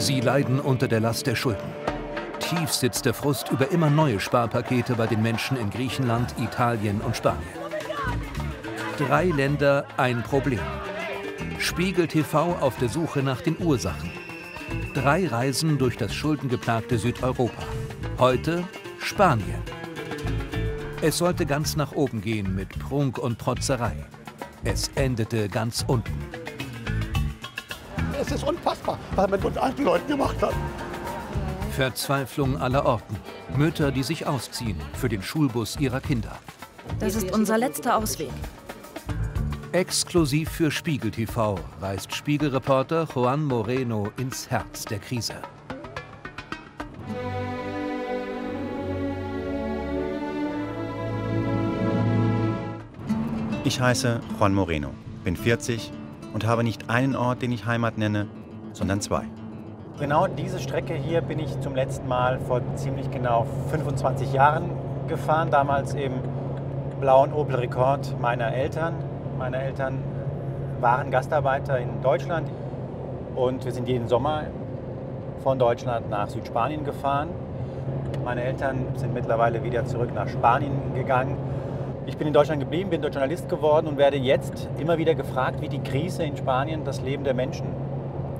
Sie leiden unter der Last der Schulden. Tief sitzt der Frust über immer neue Sparpakete bei den Menschen in Griechenland, Italien und Spanien. 3 Länder, ein Problem. Spiegel TV auf der Suche nach den Ursachen. 3 Reisen durch das schuldengeplagte Südeuropa. Heute Spanien. Es sollte ganz nach oben gehen mit Prunk und Protzerei. Es endete ganz unten. Es ist unfassbar, was man mit alten Leuten gemacht hat. Verzweiflung aller Orten. Mütter, die sich ausziehen für den Schulbus ihrer Kinder. Das ist unser letzter Ausweg. Exklusiv für Spiegel TV reist Spiegelreporter Juan Moreno ins Herz der Krise. Ich heiße Juan Moreno, bin 40 und habe nicht einen Ort, den ich Heimat nenne, sondern 2. Genau diese Strecke hier bin ich zum letzten Mal vor ziemlich genau 25 Jahren gefahren. Damals im blauen Opel Rekord meiner Eltern. Meine Eltern waren Gastarbeiter in Deutschland und wir sind jeden Sommer von Deutschland nach Südspanien gefahren. Meine Eltern sind mittlerweile wieder zurück nach Spanien gegangen. Ich bin in Deutschland geblieben, bin dort Journalist geworden und werde jetzt immer wieder gefragt, wie die Krise in Spanien das Leben der Menschen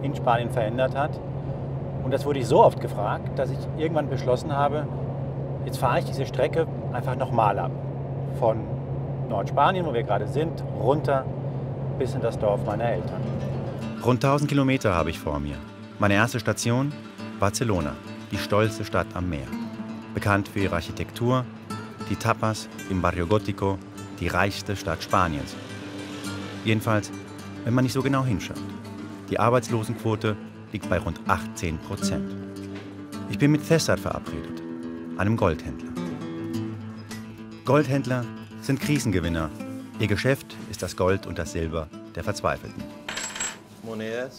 in Spanien verändert hat. Und das wurde ich so oft gefragt, dass ich irgendwann beschlossen habe, jetzt fahre ich diese Strecke einfach nochmal ab. Von Nordspanien, wo wir gerade sind, runter bis in das Dorf meiner Eltern. Rund 1000 Kilometer habe ich vor mir. Meine erste Station, Barcelona, die stolze Stadt am Meer. Bekannt für ihre Architektur, die Tapas im Barrio Gótico, die reichste Stadt Spaniens. Jedenfalls, wenn man nicht so genau hinschaut. Die Arbeitslosenquote liegt bei rund 18%. Ich bin mit César verabredet, einem Goldhändler. Goldhändler sind Krisengewinner. Ihr Geschäft ist das Gold und das Silber der Verzweifelten.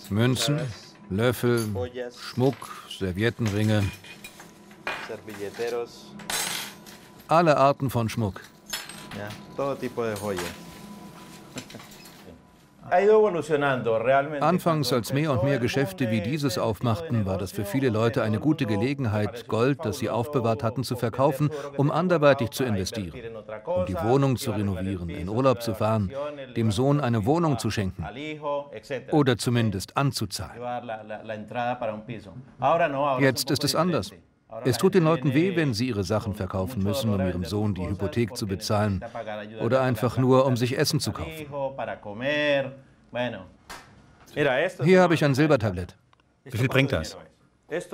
Münzen, Löffel, Schmuck, Serviettenringe. Alle Arten von Schmuck. Anfangs, als mehr und mehr Geschäfte wie dieses aufmachten, war das für viele Leute eine gute Gelegenheit, Gold, das sie aufbewahrt hatten, zu verkaufen, um anderweitig zu investieren, um die Wohnung zu renovieren, in Urlaub zu fahren, dem Sohn eine Wohnung zu schenken oder zumindest anzuzahlen. Jetzt ist es anders. Es tut den Leuten weh, wenn sie ihre Sachen verkaufen müssen, um ihrem Sohn die Hypothek zu bezahlen oder einfach nur, um sich Essen zu kaufen. Hier habe ich ein Silbertablett. Wie viel bringt das? Das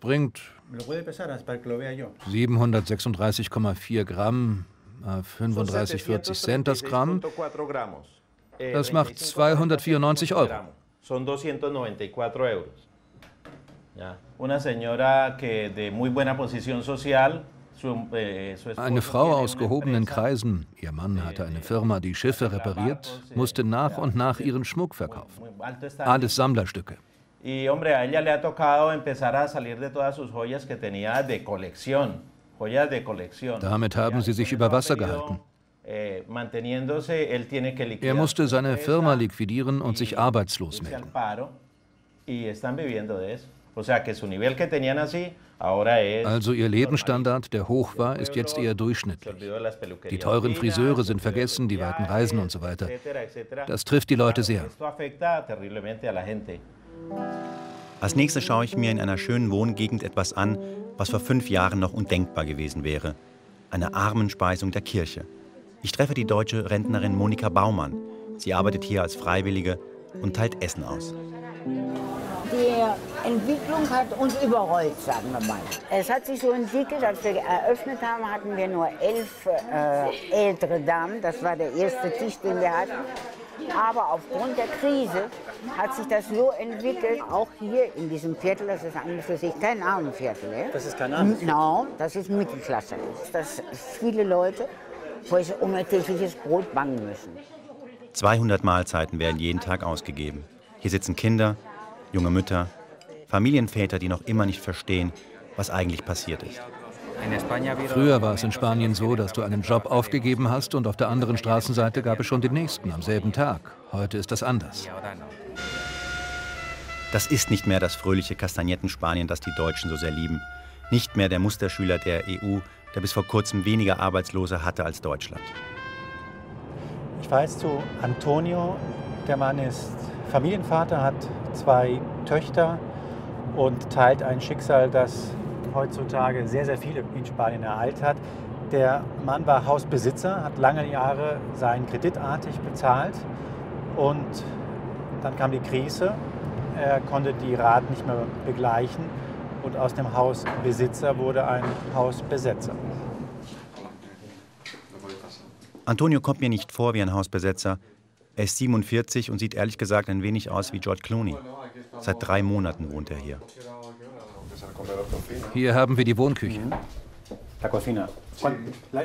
bringt 736,4 Gramm, 35,40 Cent das Gramm. Das macht 294 Euro. Eine Frau aus gehobenen Kreisen, ihr Mann hatte eine Firma, die Schiffe repariert, musste nach und nach ihren Schmuck verkaufen. Alles Sammlerstücke. Damit haben sie sich über Wasser gehalten. Er musste seine Firma liquidieren und sich arbeitslos melden. Also ihr Lebensstandard, der hoch war, ist jetzt eher durchschnittlich. Die teuren Friseure sind vergessen, die weiten Reisen und so weiter. Das trifft die Leute sehr. Als nächstes schaue ich mir in einer schönen Wohngegend etwas an, was vor 5 Jahren noch undenkbar gewesen wäre. Eine Armenspeisung der Kirche. Ich treffe die deutsche Rentnerin Monika Baumann. Sie arbeitet hier als Freiwillige und teilt Essen aus. Die Entwicklung hat uns überrollt, sagen wir mal. Es hat sich so entwickelt, als wir eröffnet haben, hatten wir nur 11 ältere Damen. Das war der erste Tisch, den wir hatten. Aber aufgrund der Krise hat sich das so entwickelt, auch hier in diesem Viertel, das ist an für sich kein Armenviertel. Das ist kein Armenviertel? No, das ist Mittelklasse. Dass viele Leute um ihr tägliches Brot bangen müssen. 200 Mahlzeiten werden jeden Tag ausgegeben. Hier sitzen Kinder, junge Mütter, Familienväter, die noch immer nicht verstehen, was eigentlich passiert ist. Früher war es in Spanien so, dass du einen Job aufgegeben hast und auf der anderen Straßenseite gab es schon den nächsten am selben Tag. Heute ist das anders. Das ist nicht mehr das fröhliche Kastagnettenspanien, das die Deutschen so sehr lieben. Nicht mehr der Musterschüler der EU, der bis vor kurzem weniger Arbeitslose hatte als Deutschland. Ich fahre jetzt zu Antonio. Der Mann ist Familienvater, hat 2 Töchter und teilt ein Schicksal, das heutzutage sehr, sehr viele in Spanien ereilt hat. Der Mann war Hausbesitzer, hat lange Jahre seinen Kredit artig bezahlt und dann kam die Krise. Er konnte die Raten nicht mehr begleichen und aus dem Hausbesitzer wurde ein Hausbesetzer. Antonio kommt mir nicht vor wie ein Hausbesetzer. Er ist 47 und sieht ehrlich gesagt ein wenig aus wie George Clooney. Seit 3 Monaten wohnt er hier. Hier haben wir die Wohnküche.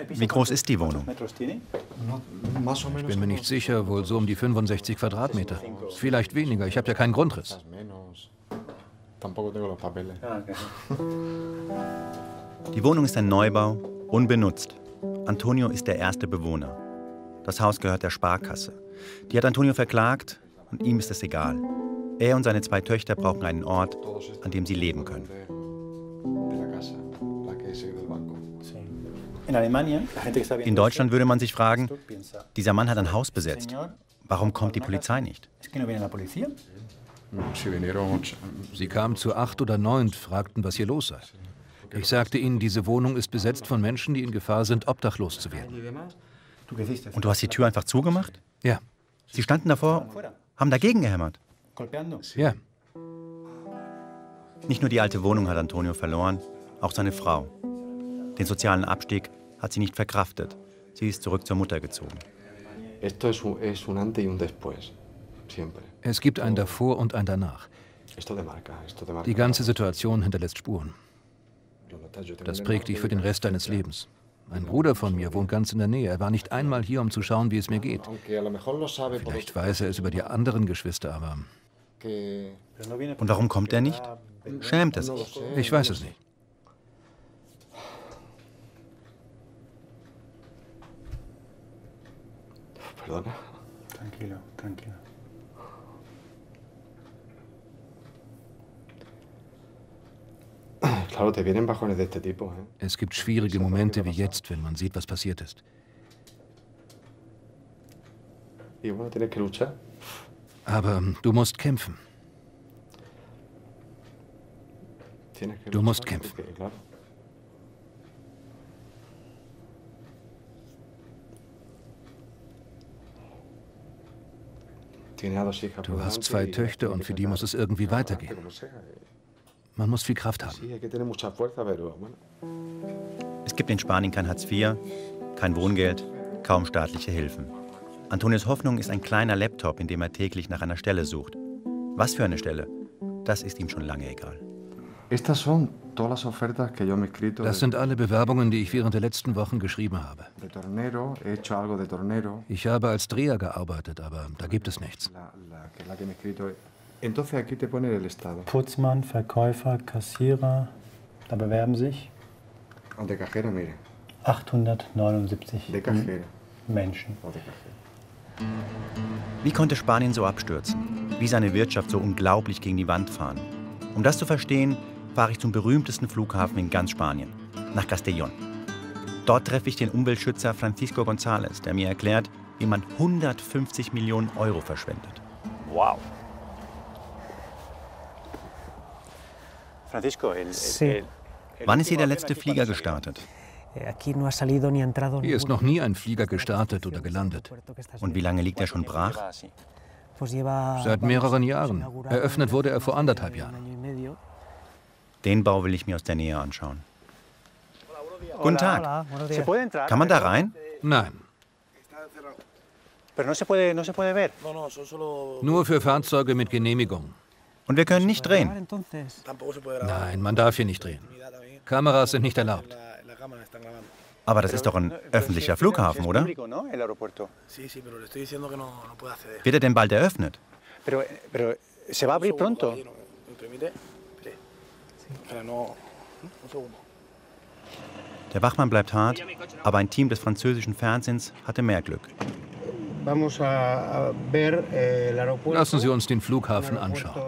Wie groß ist die Wohnung? Ich bin mir nicht sicher, wohl so um die 65 Quadratmeter. Vielleicht weniger, ich habe ja keinen Grundriss. Die Wohnung ist ein Neubau, unbenutzt. Antonio ist der erste Bewohner. Das Haus gehört der Sparkasse. Die hat Antonio verklagt und ihm ist es egal. Er und seine 2 Töchter brauchen einen Ort, an dem sie leben können. In Deutschland würde man sich fragen, dieser Mann hat ein Haus besetzt. Warum kommt die Polizei nicht? Sie kamen zu 8 oder 9, fragten, was hier los sei. Ich sagte ihnen, diese Wohnung ist besetzt von Menschen, die in Gefahr sind, obdachlos zu werden. Und du hast die Tür einfach zugemacht? Ja. Sie standen davor, haben dagegen gehämmert? Ja. Nicht nur die alte Wohnung hat Antonio verloren, auch seine Frau. Den sozialen Abstieg hat sie nicht verkraftet. Sie ist zurück zur Mutter gezogen. Es gibt ein Davor und ein Danach. Die ganze Situation hinterlässt Spuren. Das prägt dich für den Rest deines Lebens. Ein Bruder von mir wohnt ganz in der Nähe. Er war nicht einmal hier, um zu schauen, wie es mir geht. Vielleicht weiß er es über die anderen Geschwister, aber... Und warum kommt er nicht? Schämt er sich? Ich weiß es nicht. Tranquilo. Es gibt schwierige Momente wie jetzt, wenn man sieht, was passiert ist. Aber du musst kämpfen. Du musst kämpfen. Du hast 2 Töchter und für die muss es irgendwie weitergehen. Man muss viel Kraft haben. Es gibt in Spanien kein Hartz IV, kein Wohngeld, kaum staatliche Hilfen. Antonios Hoffnung ist ein kleiner Laptop, in dem er täglich nach einer Stelle sucht. Was für eine Stelle? Das ist ihm schon lange egal. Das sind alle Bewerbungen, die ich während der letzten Wochen geschrieben habe. Ich habe als Dreher gearbeitet, aber da gibt es nichts. Putzmann, Verkäufer, Kassierer, da bewerben sich 879 Menschen. Wie konnte Spanien so abstürzen? Wie seine Wirtschaft so unglaublich gegen die Wand fahren? Um das zu verstehen, fahre ich zum berühmtesten Flughafen in ganz Spanien, nach Castellón. Dort treffe ich den Umweltschützer Francisco González, der mir erklärt, wie man 150 Millionen Euro verschwendet. Wow. Francisco, wann ist hier der letzte Flieger gestartet? Hier ist noch nie ein Flieger gestartet oder gelandet. Und wie lange liegt er schon brach? Seit mehreren Jahren. Eröffnet wurde er vor 1,5 Jahren. Den Bau will ich mir aus der Nähe anschauen. Guten Tag. Kann man da rein? Nein. Nur für Fahrzeuge mit Genehmigung. Und wir können nicht drehen? Nein, man darf hier nicht drehen. Kameras sind nicht erlaubt. Aber das ist doch ein öffentlicher Flughafen, oder? Wird er denn bald eröffnet? Der Wachmann bleibt hart, aber ein Team des französischen Fernsehens hatte mehr Glück. Lassen Sie uns den Flughafen anschauen.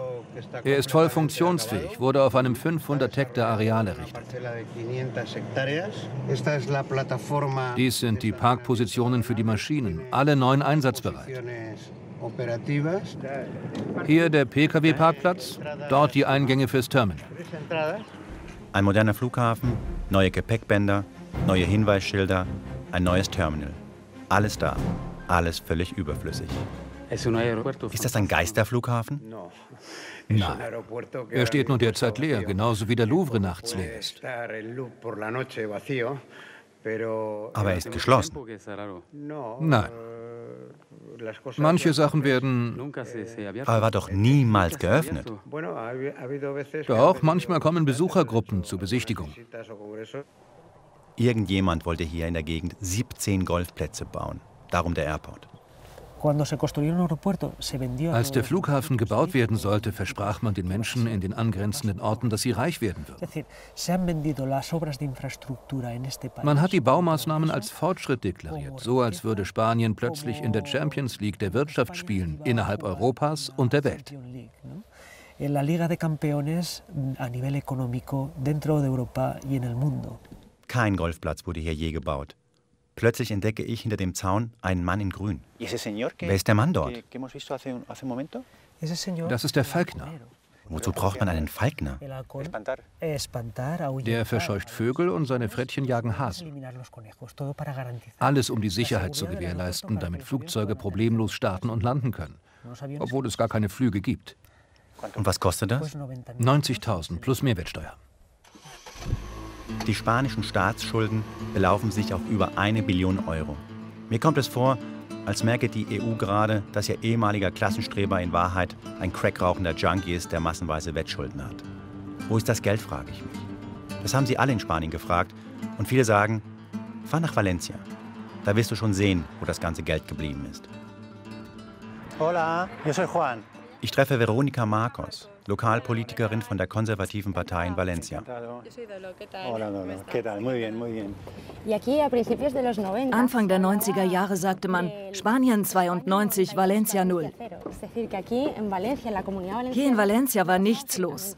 Er ist voll funktionsfähig, wurde auf einem 500 Hektar Areal errichtet. Dies sind die Parkpositionen für die Maschinen, alle 9 einsatzbereit. Hier der Pkw-Parkplatz, dort die Eingänge fürs Terminal. Ein moderner Flughafen, neue Gepäckbänder, neue Hinweisschilder, ein neues Terminal. Alles da, alles völlig überflüssig. Ist das ein Geisterflughafen? Nein, er steht nur derzeit leer, genauso wie der Louvre nachts leer ist. Aber er ist geschlossen. Nein. Manche Sachen werden... Aber er war doch niemals geöffnet. Doch, manchmal kommen Besuchergruppen zur Besichtigung. Irgendjemand wollte hier in der Gegend 17 Golfplätze bauen. Darum der Airport. Als der Flughafen gebaut werden sollte, versprach man den Menschen in den angrenzenden Orten, dass sie reich werden würden. Man hat die Baumaßnahmen als Fortschritt deklariert, so als würde Spanien plötzlich in der Champions League der Wirtschaft spielen, innerhalb Europas und der Welt. Kein Golfplatz wurde hier je gebaut. Plötzlich entdecke ich hinter dem Zaun einen Mann in Grün. Wer ist der Mann dort? Das ist der Falkner. Wozu braucht man einen Falkner? Der verscheucht Vögel und seine Frettchen jagen Hasen. Alles, um die Sicherheit zu gewährleisten, damit Flugzeuge problemlos starten und landen können. Obwohl es gar keine Flüge gibt. Und was kostet das? 90.000 plus Mehrwertsteuer. Die spanischen Staatsschulden belaufen sich auf über 1 Billion Euro. Mir kommt es vor, als merke die EU gerade, dass ihr ehemaliger Klassenstreber in Wahrheit ein crackrauchender Junkie ist, der massenweise Wettschulden hat. Wo ist das Geld, frage ich mich. Das haben sie alle in Spanien gefragt und viele sagen, fahr nach Valencia. Da wirst du schon sehen, wo das ganze Geld geblieben ist. Hola, yo soy Juan. Ich treffe Veronica Marcos, Lokalpolitikerin von der konservativen Partei in Valencia. Anfang der 90er Jahre sagte man, Spanien 92, Valencia 0. Hier in Valencia war nichts los.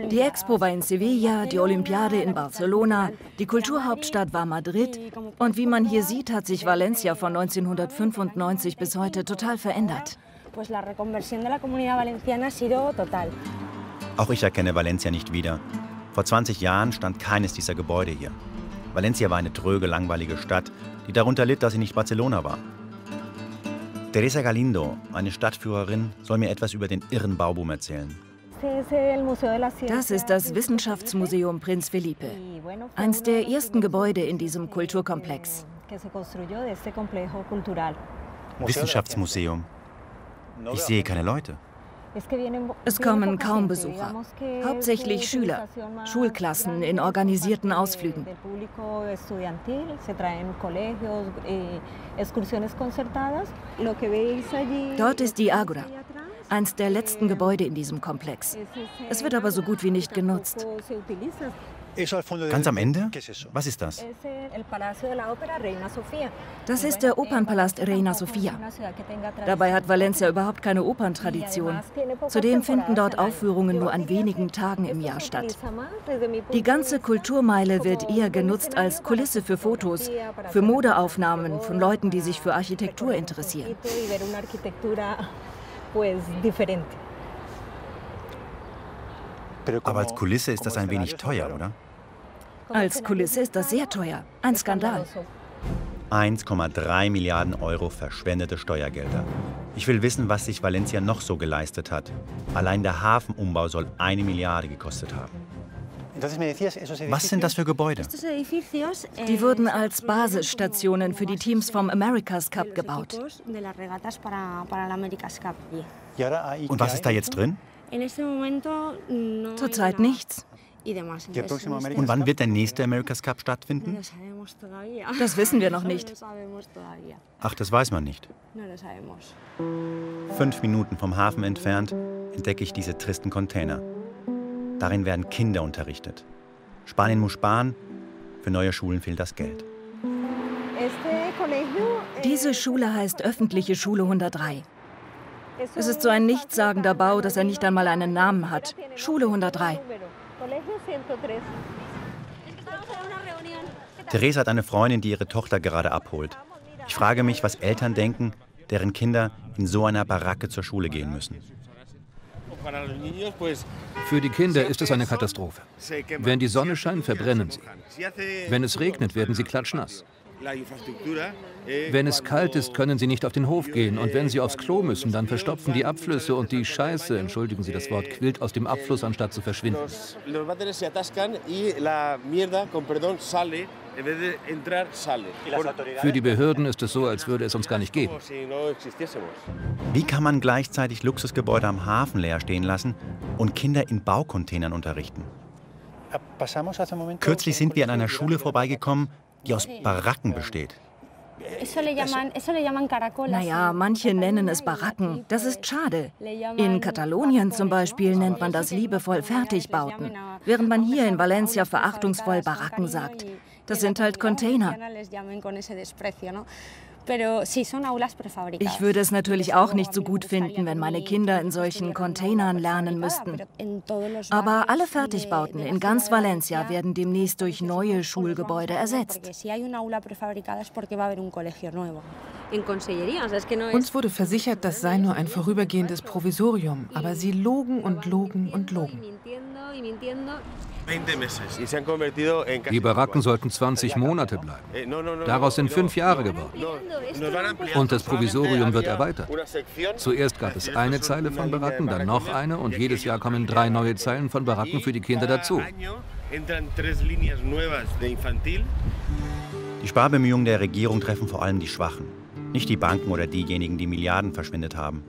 Die Expo war in Sevilla, die Olympiade in Barcelona, die Kulturhauptstadt war Madrid. Und wie man hier sieht, hat sich Valencia von 1995 bis heute total verändert. Auch ich erkenne Valencia nicht wieder. Vor 20 Jahren stand keines dieser Gebäude hier. Valencia war eine tröge, langweilige Stadt, die darunter litt, dass sie nicht Barcelona war. Teresa Galindo, eine Stadtführerin, soll mir etwas über den irren Bauboom erzählen. Das ist das Wissenschaftsmuseum Prinz Felipe. Eines der ersten Gebäude in diesem Kulturkomplex. Wissenschaftsmuseum. Ich sehe keine Leute. Es kommen kaum Besucher, hauptsächlich Schüler, Schulklassen in organisierten Ausflügen. Dort ist die Agora, eines der letzten Gebäude in diesem Komplex. Es wird aber so gut wie nicht genutzt. Ganz am Ende? Was ist das? Das ist der Opernpalast Reina Sofia. Dabei hat Valencia überhaupt keine Operntradition. Zudem finden dort Aufführungen nur an wenigen Tagen im Jahr statt. Die ganze Kulturmeile wird eher genutzt als Kulisse für Fotos, für Modeaufnahmen von Leuten, die sich für Architektur interessieren. Aber als Kulisse ist das ein wenig teuer, oder? Als Kulisse ist das sehr teuer. Ein Skandal. 1,3 Milliarden Euro verschwendete Steuergelder. Ich will wissen, was sich Valencia noch so geleistet hat. Allein der Hafenumbau soll 1 Milliarde gekostet haben. Was sind das für Gebäude? Die wurden als Basisstationen für die Teams vom America's Cup gebaut. Und was ist da jetzt drin? Zurzeit nichts. Und wann wird der nächste America's Cup stattfinden? Das wissen wir noch nicht. Ach, das weiß man nicht. 5 Minuten vom Hafen entfernt entdecke ich diese tristen Container. Darin werden Kinder unterrichtet. Spanien muss sparen, für neue Schulen fehlt das Geld. Diese Schule heißt Öffentliche Schule 103. Es ist so ein nichtssagender Bau, dass er nicht einmal einen Namen hat. Schule 103. Teresa hat eine Freundin, die ihre Tochter gerade abholt. Ich frage mich, was Eltern denken, deren Kinder in so einer Baracke zur Schule gehen müssen. Für die Kinder ist es eine Katastrophe. Wenn die Sonne scheint, verbrennen sie. Wenn es regnet, werden sie klatschnass. Wenn es kalt ist, können sie nicht auf den Hof gehen. Und wenn sie aufs Klo müssen, dann verstopfen die Abflüsse und die Scheiße, entschuldigen Sie das Wort, quillt aus dem Abfluss, anstatt zu verschwinden. Für die Behörden ist es so, als würde es uns gar nicht geben. Wie kann man gleichzeitig Luxusgebäude am Hafen leer stehen lassen und Kinder in Baucontainern unterrichten? Kürzlich sind wir an einer Schule vorbeigekommen, die aus Baracken besteht. Naja, manche nennen es Baracken. Das ist schade. In Katalonien zum Beispiel nennt man das liebevoll Fertigbauten, während man hier in Valencia verachtungsvoll Baracken sagt. Das sind halt Container. Ich würde es natürlich auch nicht so gut finden, wenn meine Kinder in solchen Containern lernen müssten. Aber alle Fertigbauten in ganz Valencia werden demnächst durch neue Schulgebäude ersetzt. Uns wurde versichert, das sei nur ein vorübergehendes Provisorium, aber sie logen und logen und logen. Die Baracken sollten 20 Monate bleiben. Daraus sind 5 Jahre geworden. Und das Provisorium wird erweitert. Zuerst gab es eine Zeile von Baracken, dann noch eine und jedes Jahr kommen 3 neue Zeilen von Baracken für die Kinder dazu. Die Sparbemühungen der Regierung treffen vor allem die Schwachen, nicht die Banken oder diejenigen, die Milliarden verschwendet haben.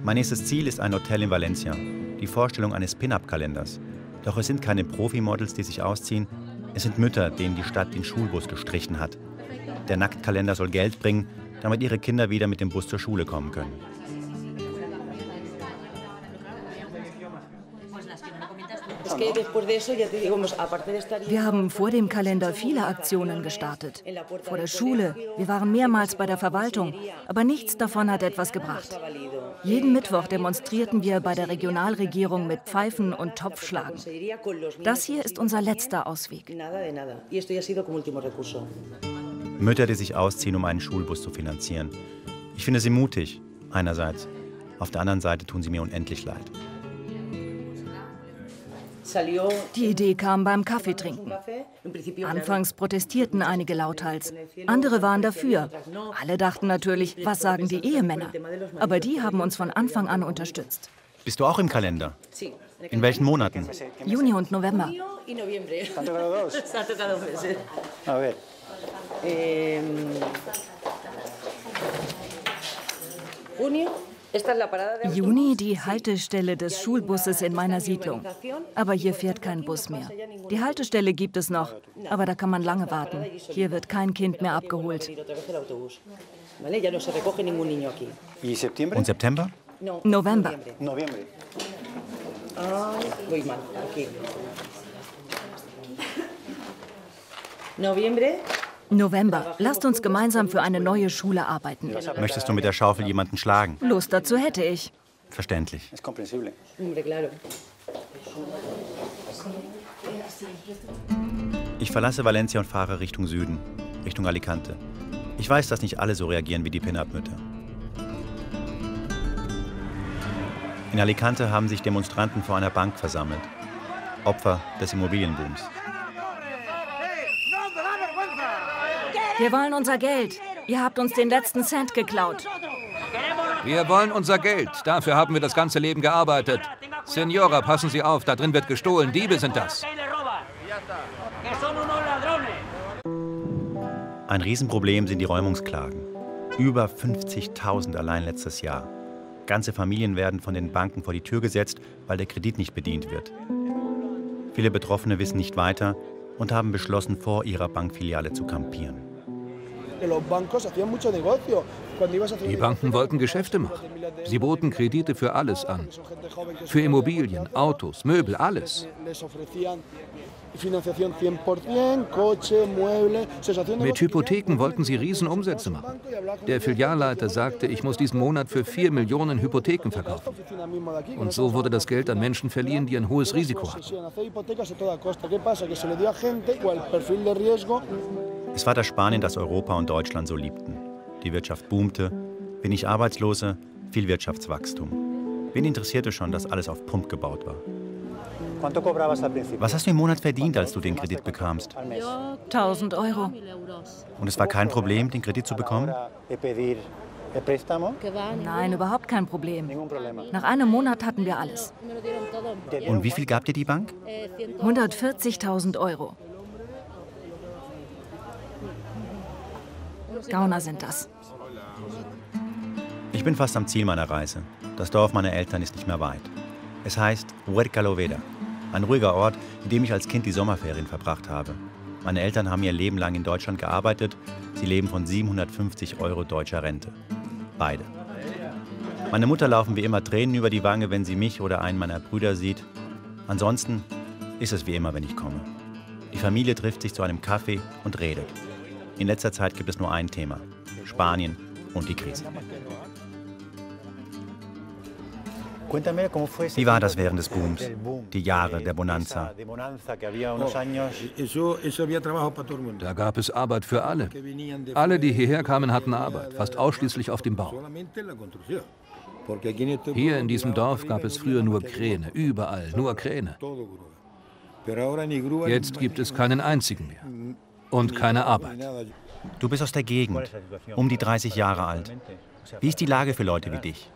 Mein nächstes Ziel ist ein Hotel in Valencia, die Vorstellung eines Pin-Up-Kalenders. Doch es sind keine Profimodels, die sich ausziehen, es sind Mütter, denen die Stadt den Schulbus gestrichen hat. Der Nacktkalender soll Geld bringen, damit ihre Kinder wieder mit dem Bus zur Schule kommen können. Wir haben vor dem Kalender viele Aktionen gestartet. Vor der Schule, wir waren mehrmals bei der Verwaltung, aber nichts davon hat etwas gebracht. Jeden Mittwoch demonstrierten wir bei der Regionalregierung mit Pfeifen und Topfschlagen. Das hier ist unser letzter Ausweg. Mütter, die sich ausziehen, um einen Schulbus zu finanzieren. Ich finde sie mutig, einerseits. Auf der anderen Seite tun sie mir unendlich leid. Die Idee kam beim Kaffeetrinken. Anfangs protestierten einige lauthals. Andere waren dafür. Alle dachten natürlich, was sagen die Ehemänner? Aber die haben uns von Anfang an unterstützt. Bist du auch im Kalender? In welchen Monaten? Juni und November. Juni, die Haltestelle des Schulbusses in meiner Siedlung. Aber hier fährt kein Bus mehr. Die Haltestelle gibt es noch, aber da kann man lange warten. Hier wird kein Kind mehr abgeholt. Und September? November. November. Lasst uns gemeinsam für eine neue Schule arbeiten. Möchtest du mit der Schaufel jemanden schlagen? Lust dazu hätte ich. Verständlich. Ich verlasse Valencia und fahre Richtung Süden, Richtung Alicante. Ich weiß, dass nicht alle so reagieren wie die Pin-Up-Mütter. In Alicante haben sich Demonstranten vor einer Bank versammelt. Opfer des Immobilienbooms. Wir wollen unser Geld. Ihr habt uns den letzten Cent geklaut. Wir wollen unser Geld. Dafür haben wir das ganze Leben gearbeitet. Senora, passen Sie auf, da drin wird gestohlen. Diebe sind das. Ein Riesenproblem sind die Räumungsklagen. Über 50.000 allein letztes Jahr. Ganze Familien werden von den Banken vor die Tür gesetzt, weil der Kredit nicht bedient wird. Viele Betroffene wissen nicht weiter und haben beschlossen, vor ihrer Bankfiliale zu kampieren. Die Banken wollten Geschäfte machen. Sie boten Kredite für alles an. Für Immobilien, Autos, Möbel, alles. Mit Hypotheken wollten sie Riesenumsätze machen. Der Filialleiter sagte, ich muss diesen Monat für 4 Millionen Hypotheken verkaufen. Und so wurde das Geld an Menschen verliehen, die ein hohes Risiko hatten. Es war das Spanien, das Europa und Deutschland so liebten. Die Wirtschaft boomte, wenig Arbeitslose, viel Wirtschaftswachstum. Wen interessierte schon, dass alles auf Pump gebaut war? Was hast du im Monat verdient, als du den Kredit bekamst? 1.000 Euro. Und es war kein Problem, den Kredit zu bekommen? Nein, überhaupt kein Problem. Nach einem Monat hatten wir alles. Und wie viel gab dir die Bank? 140.000 Euro. Gauner sind das. Ich bin fast am Ziel meiner Reise. Das Dorf meiner Eltern ist nicht mehr weit. Es heißt Huerca Lovera, ein ruhiger Ort, in dem ich als Kind die Sommerferien verbracht habe. Meine Eltern haben ihr Leben lang in Deutschland gearbeitet. Sie leben von 750 Euro deutscher Rente. Beide. Meine Mutter laufen wie immer Tränen über die Wange, wenn sie mich oder einen meiner Brüder sieht. Ansonsten ist es wie immer, wenn ich komme. Die Familie trifft sich zu einem Kaffee und redet. In letzter Zeit gibt es nur ein Thema: Spanien und die Krise. Wie war das während des Booms, die Jahre der Bonanza? Da gab es Arbeit für alle. Alle, die hierher kamen, hatten Arbeit, fast ausschließlich auf dem Bau. Hier in diesem Dorf gab es früher nur Kräne, überall nur Kräne. Jetzt gibt es keinen einzigen mehr und keine Arbeit. Du bist aus der Gegend, um die 30 Jahre alt. Wie ist die Lage für Leute wie dich?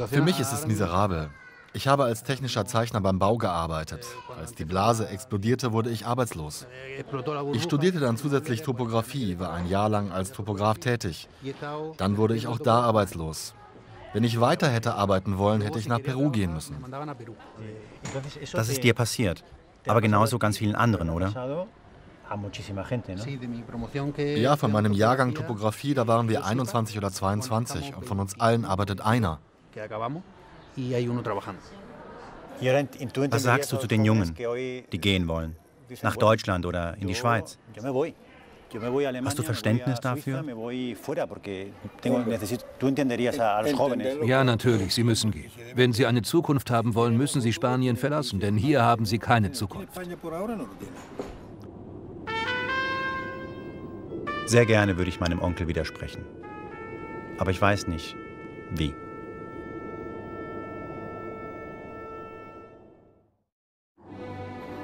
Für mich ist es miserabel. Ich habe als technischer Zeichner beim Bau gearbeitet. Als die Blase explodierte, wurde ich arbeitslos. Ich studierte dann zusätzlich Topographie, war ein Jahr lang als Topograf tätig. Dann wurde ich auch da arbeitslos. Wenn ich weiter hätte arbeiten wollen, hätte ich nach Peru gehen müssen. Das ist dir passiert, aber genauso ganz vielen anderen, oder? Ja, von meinem Jahrgang Topographie, da waren wir 21 oder 22 und von uns allen arbeitet einer. Was sagst du zu den Jungen, die gehen wollen? Nach Deutschland oder in die Schweiz? Hast du Verständnis dafür? Ja, natürlich, sie müssen gehen. Wenn sie eine Zukunft haben wollen, müssen sie Spanien verlassen, denn hier haben sie keine Zukunft. Sehr gerne würde ich meinem Onkel widersprechen. Aber ich weiß nicht, wie.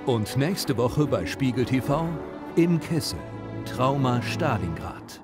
Und nächste Woche bei Spiegel TV: Im Kessel. Trauma Stalingrad.